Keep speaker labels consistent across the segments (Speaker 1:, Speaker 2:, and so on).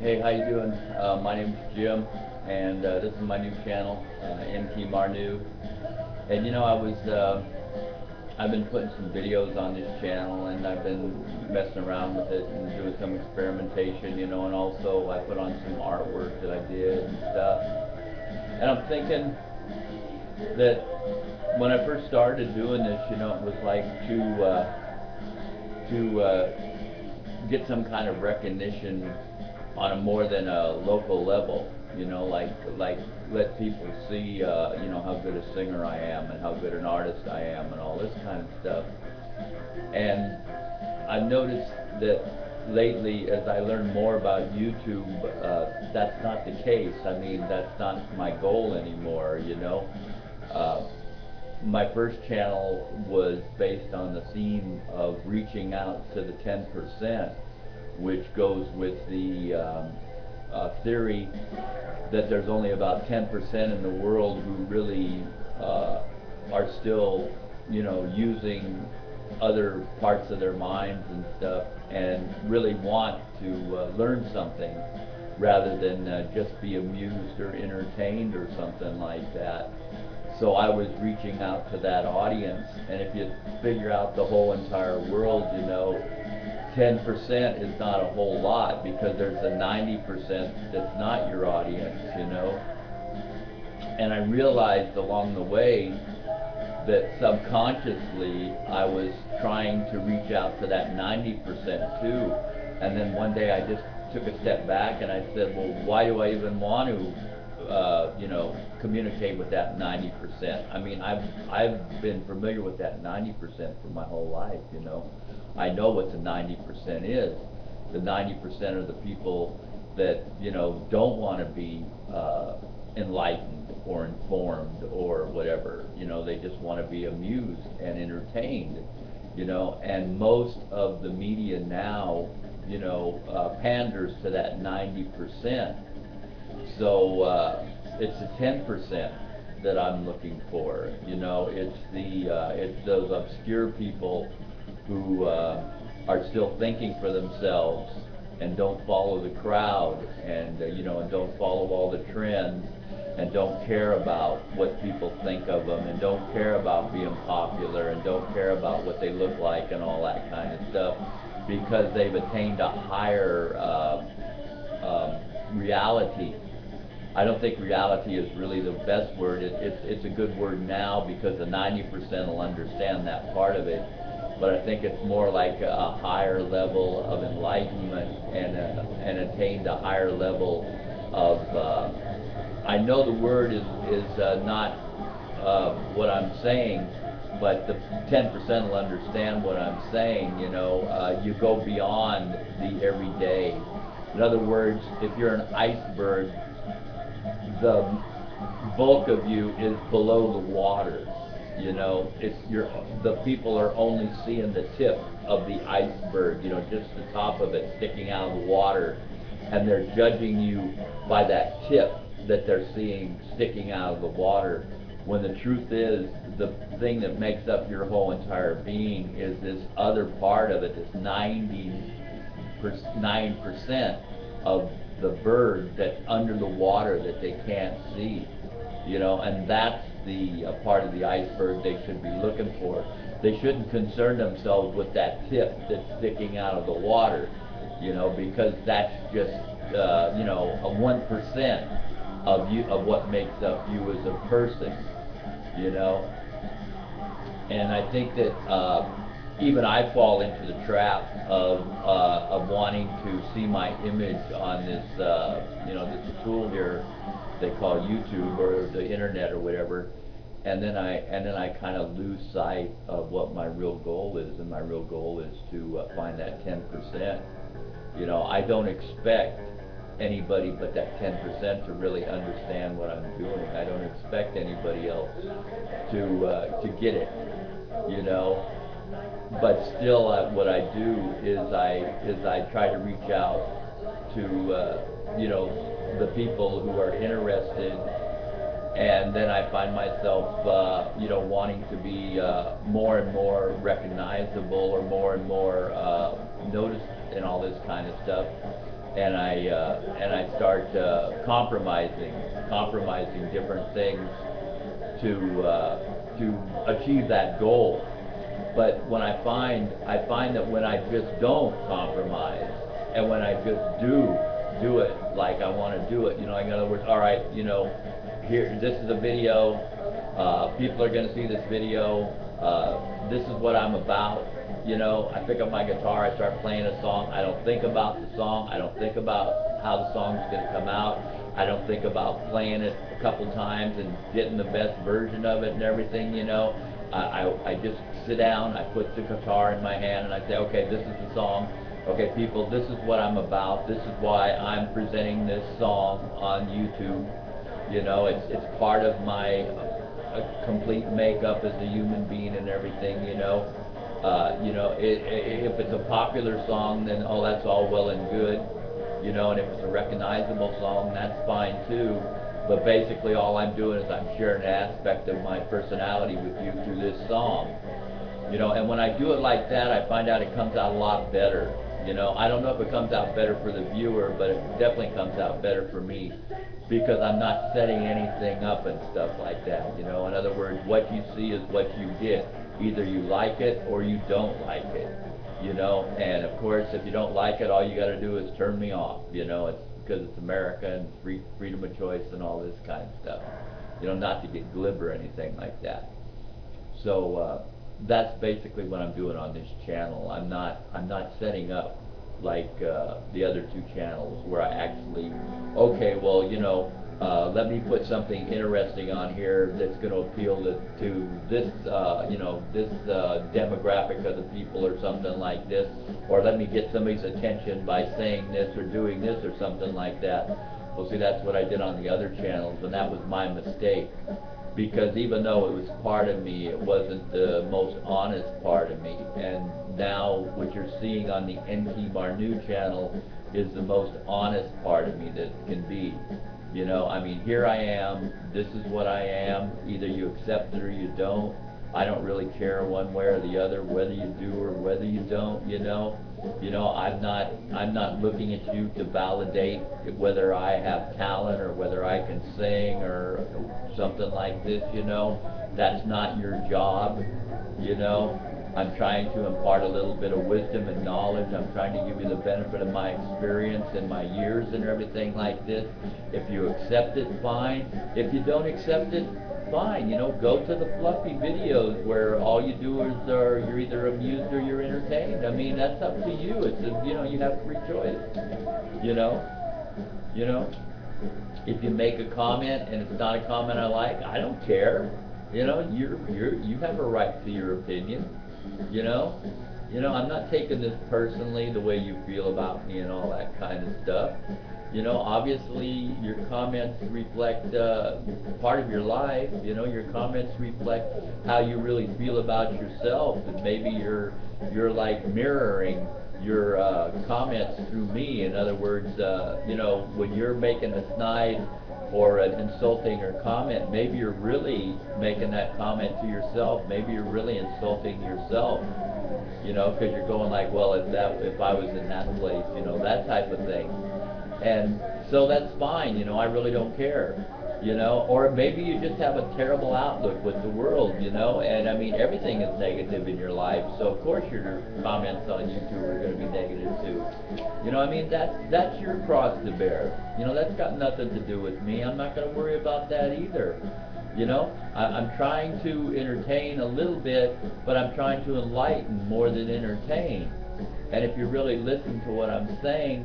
Speaker 1: Hey, how you doing? My name's Jim, and this is my new channel, EnkiMarNu. And I've been putting some videos on this channel, and I've been messing around with it and doing some experimentation, and also I put on some artwork that I did and stuff. And I'm thinking that when I first started doing this, it was like to get some kind of recognition on a more than a local level, like let people see, how good a singer I am and how good an artist I am and all this kind of stuff. And I've noticed that lately, as I learn more about YouTube, that's not the case. I mean, that's not my goal anymore. My first channel was based on the theme of reaching out to the 10%, which goes with the theory that there's only about 10% in the world who really are still, using other parts of their minds and stuff, and really want to learn something rather than just be amused or entertained or something like that. So I was reaching out to that audience, and if you figure out the whole entire world, 10% is not a whole lot, because there's a 90% that's not your audience. And I realized along the way that subconsciously I was trying to reach out to that 90% too. And then one day I just took a step back and I said, well, why do I even want to communicate with that 90%? I mean, I've been familiar with that 90% for my whole life. I know what the 90% is. The 90% are the people that don't want to be enlightened or informed or whatever. They just want to be amused and entertained. And most of the media now panders to that 90%. So it's the 10% that I'm looking for. It's those obscure people who are still thinking for themselves and don't follow the crowd, and and don't follow all the trends, and don't care about what people think of them, and don't care about being popular, and don't care about what they look like and all that kind of stuff, because they've attained a higher reality. I don't think reality is really the best word. It's a good word now, because the 90% will understand that part of it. But I think it's more like a higher level of enlightenment, and attained a higher level of, I know the word is not what I'm saying, but the 10% will understand what I'm saying. You go beyond the everyday. In other words, if you're an iceberg, the bulk of you is below the water. The people are only seeing the tip of the iceberg, just the top of it sticking out of the water, and they're judging you by that tip that they're seeing sticking out of the water, when the truth is, the thing that makes up your whole entire being is this other part of it, this 99% of the bird that's under the water that they can't see. And that's the part of the iceberg they should be looking for. They shouldn't concern themselves with that tip that's sticking out of the water, because that's just a 1% of what makes up you as a person. And I think that even I fall into the trap of wanting to see my image on this this tool here they call YouTube, or the internet, or whatever, and then I kind of lose sight of what my real goal is, and my real goal is to find that 10%. I don't expect anybody but that 10% to really understand what I'm doing. I don't expect anybody else to get it. But still, what I do is I try to reach out to the people who are interested, and then I find myself wanting to be more and more recognizable, or more and more noticed, and all this kind of stuff. and I start compromising different things to achieve that goal. But when I find that when I just don't compromise, and when I just do it like I want to do it, in other words, all right, here, this is a video, people are going to see this video, this is what I'm about, I pick up my guitar, I start playing a song, I don't think about the song, I don't think about how the song's going to come out, I don't think about playing it a couple times and getting the best version of it and everything, I just sit down, I put the guitar in my hand, and I say, okay, this is the song. Okay, people, this is what I'm about. This is why I'm presenting this song on YouTube. It's part of my complete makeup as a human being and everything. If it's a popular song, then that's all well and good. And if it's a recognizable song, that's fine too. But basically all I'm doing is I'm sharing an aspect of my personality with you through this song. And when I do it like that, I find out it comes out a lot better. I don't know if it comes out better for the viewer, but it definitely comes out better for me, because I'm not setting anything up and stuff like that. In other words, what you see is what you get. Either you like it or you don't like it. And of course, if you don't like it, all you got to do is turn me off. It's because it's America and freedom of choice and all this kind of stuff. Not to get glib or anything like that. So that's basically what I'm doing on this channel. I'm not setting up like the other two channels where I actually, okay, well, let me put something interesting on here that's going to appeal to this, this demographic of the people or something like this, or let me get somebody's attention by saying this or doing this or something like that. Well, see, that's what I did on the other channels, and that was my mistake. Because even though it was part of me, it wasn't the most honest part of me. And now what you're seeing on the EnkiMarNu channel is the most honest part of me that can be. Here I am, this is what I am, either you accept it or you don't. I don't really care one way or the other, whether you do or whether you don't, I'm not looking at you to validate whether I have talent or whether I can sing or something like this, That's not your job, I'm trying to impart a little bit of wisdom and knowledge. I'm trying to give you the benefit of my experience and my years and everything like this. If you accept it, fine. If you don't accept it, fine. Go to the fluffy videos where all you do is you're either amused or you're entertained. That's up to you. It's you have free choice. If you make a comment and it's not a comment I like, I don't care. You have a right to your opinion. I'm not taking this personally the way you feel about me and all that kind of stuff. Obviously your comments reflect part of your life. Your comments reflect how you really feel about yourself, and maybe you're like mirroring your comments through me. In other words, when you're making a snide or an insulting or comment, maybe you're really making that comment to yourself. Maybe you're really insulting yourself, because you're going like, well, if I was in that place, that type of thing. And so that's fine, I really don't care, or maybe you just have a terrible outlook with the world, and everything is negative in your life, so of course your comments on YouTube are going to be negative too. That's your cross to bear. That's got nothing to do with me. I'm not going to worry about that either. I'm trying to entertain a little bit, but I'm trying to enlighten more than entertain. And if you really listen to what I'm saying,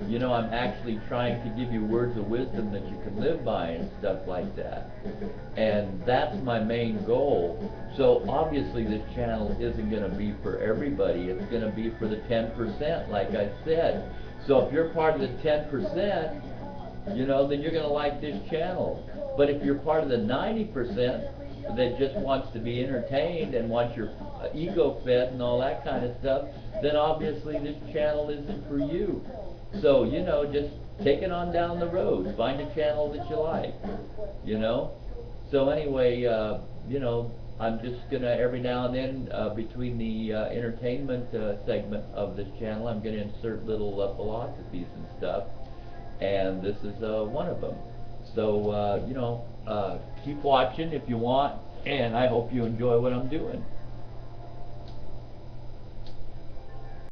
Speaker 1: I'm actually trying to give you words of wisdom that you can live by and stuff like that. And that's my main goal. So obviously this channel isn't going to be for everybody. It's going to be for the 10%, like I said. So if you're part of the 10%, then you're going to like this channel. But if you're part of the 90% that just wants to be entertained and wants your ego fed and all that kind of stuff, then obviously this channel isn't for you. So, just take it on down the road. Find a channel that you like, So anyway, I'm just gonna, every now and then, between the entertainment segment of this channel, I'm gonna insert little philosophies and stuff, and this is one of them. So, keep watching if you want, and I hope you enjoy what I'm doing.